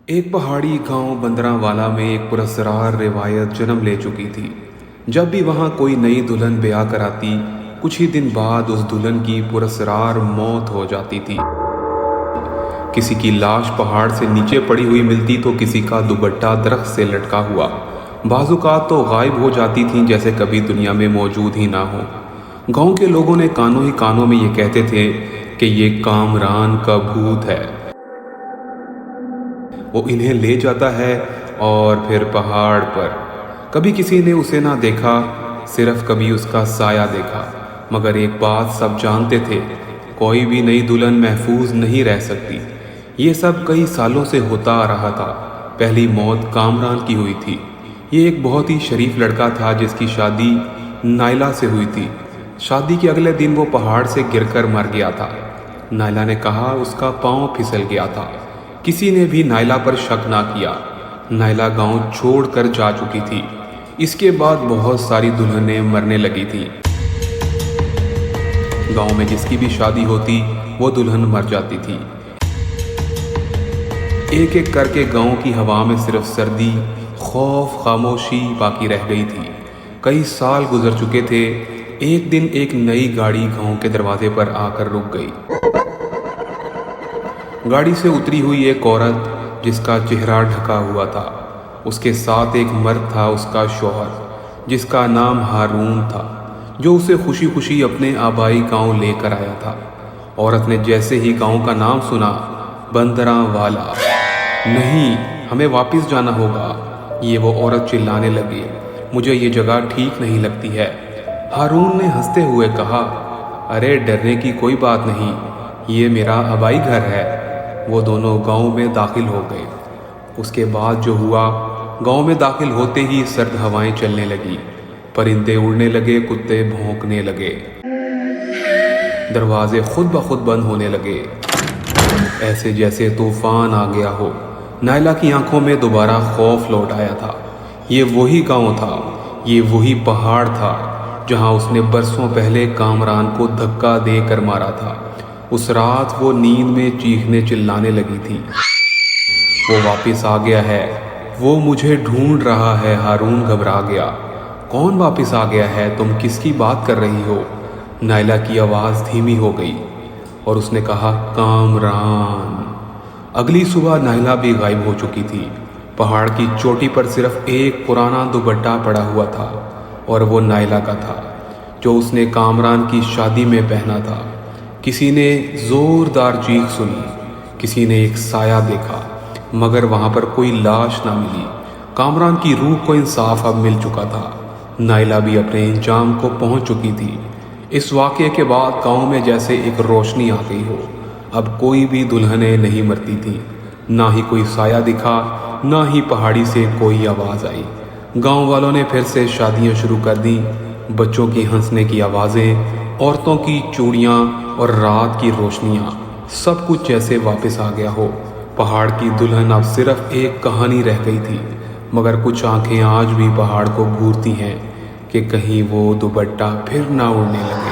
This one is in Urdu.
ایک پہاڑی گاؤں بندراوالا میں ایک پراسرار روایت جنم لے چکی تھی۔ جب بھی وہاں کوئی نئی دلہن بیاہ کراتی، کچھ ہی دن بعد اس دلہن کی پراسرار موت ہو جاتی تھی۔ کسی کی لاش پہاڑ سے نیچے پڑی ہوئی ملتی تو کسی کا دوپٹہ درخت سے لٹکا ہوا۔ بعض اوقات تو غائب ہو جاتی تھیں جیسے کبھی دنیا میں موجود ہی نہ ہو۔ گاؤں کے لوگوں نے کانوں ہی کانوں میں یہ کہتے تھے کہ یہ کامران کا بھوت ہے، وہ انہیں لے جاتا ہے اور پھر پہاڑ پر۔ کبھی کسی نے اسے نہ دیکھا، صرف کبھی اس کا سایہ دیکھا۔ مگر ایک بات سب جانتے تھے، کوئی بھی نئی دلہن محفوظ نہیں رہ سکتی۔ یہ سب کئی سالوں سے ہوتا آ رہا تھا۔ پہلی موت کامران کی ہوئی تھی۔ یہ ایک بہت ہی شریف لڑکا تھا جس کی شادی نائلہ سے ہوئی تھی۔ شادی کے اگلے دن وہ پہاڑ سے گر کر مر گیا تھا۔ نائلہ نے کہا اس کا پاؤں پھسل گیا تھا۔ کسی نے بھی نائلہ پر شک نہ کیا۔ نائلہ گاؤں چھوڑ کر جا چکی تھی۔ اس کے بعد بہت ساری دلہنیں مرنے لگی تھیں۔ گاؤں میں جس کی بھی شادی ہوتی وہ دلہن مر جاتی تھی۔ ایک ایک کر کے گاؤں کی ہوا میں صرف سردی، خوف، خاموشی باقی رہ گئی تھی۔ کئی سال گزر چکے تھے۔ ایک دن ایک نئی گاڑی گاؤں کے دروازے پر آ کر رک گئی۔ گاڑی سے اتری ہوئی ایک عورت جس کا چہرہ ڈھکا ہوا تھا۔ اس کے ساتھ ایک مرد تھا، اس کا شوہر، جس کا نام ہارون تھا، جو اسے خوشی خوشی اپنے آبائی گاؤں لے کر آیا تھا۔ عورت نے جیسے ہی گاؤں کا نام سنا، بندراوالا، نہیں، ہمیں واپس جانا ہوگا، یہ وہ عورت چلانے لگی، مجھے یہ جگہ ٹھیک نہیں لگتی ہے۔ ہارون نے ہنستے ہوئے کہا، ارے ڈرنے کی کوئی بات نہیں، یہ میرا آبائی گھر ہے۔ وہ دونوں گاؤں میں داخل ہو گئے۔ اس کے بعد جو ہوا، گاؤں میں داخل ہوتے ہی سرد ہوائیں چلنے لگی، پرندے اڑنے لگے، کتے بھونکنے لگے، دروازے خود بخود بند ہونے لگے، ایسے جیسے طوفان آ گیا ہو۔ نائلہ کی آنکھوں میں دوبارہ خوف لوٹ آیا تھا۔ یہ وہی گاؤں تھا، یہ وہی پہاڑ تھا جہاں اس نے برسوں پہلے کامران کو دھکا دے کر مارا تھا۔ اس رات وہ نیند میں چیخنے چلانے لگی تھی، وہ واپس آ گیا ہے، وہ مجھے ڈھونڈ رہا ہے۔ ہارون گھبرا گیا، کون واپس آ گیا ہے؟ تم کس کی بات کر رہی ہو؟ نائلہ کی آواز دھیمی ہو گئی اور اس نے کہا، کامران۔ اگلی صبح نائلہ بھی غائب ہو چکی تھی۔ پہاڑ کی چوٹی پر صرف ایک پرانا دوپٹہ پڑا ہوا تھا اور وہ نائلہ کا تھا، جو اس نے کامران کی شادی میں پہنا تھا۔ کسی نے زوردار چیخ سنی، کسی نے ایک سایہ دیکھا، مگر وہاں پر کوئی لاش نہ ملی۔ کامران کی روح کو انصاف اب مل چکا تھا۔ نائلہ بھی اپنے انجام کو پہنچ چکی تھی۔ اس واقعے کے بعد گاؤں میں جیسے ایک روشنی آ گئی ہو۔ اب کوئی بھی دلہنیں نہیں مرتی تھیں، نہ ہی کوئی سایہ دکھا، نہ ہی پہاڑی سے کوئی آواز آئی۔ گاؤں والوں نے پھر سے شادیاں شروع کر دیں۔ بچوں کی ہنسنے کی آوازیں، عورتوں کی چوڑیاں اور رات کی روشنیاں، سب کچھ جیسے واپس آ گیا ہو۔ پہاڑ کی دلہن اب صرف ایک کہانی رہ گئی تھی، مگر کچھ آنکھیں آج بھی پہاڑ کو گھورتی ہیں کہ کہیں وہ دوپٹہ پھر نہ اڑنے لگے۔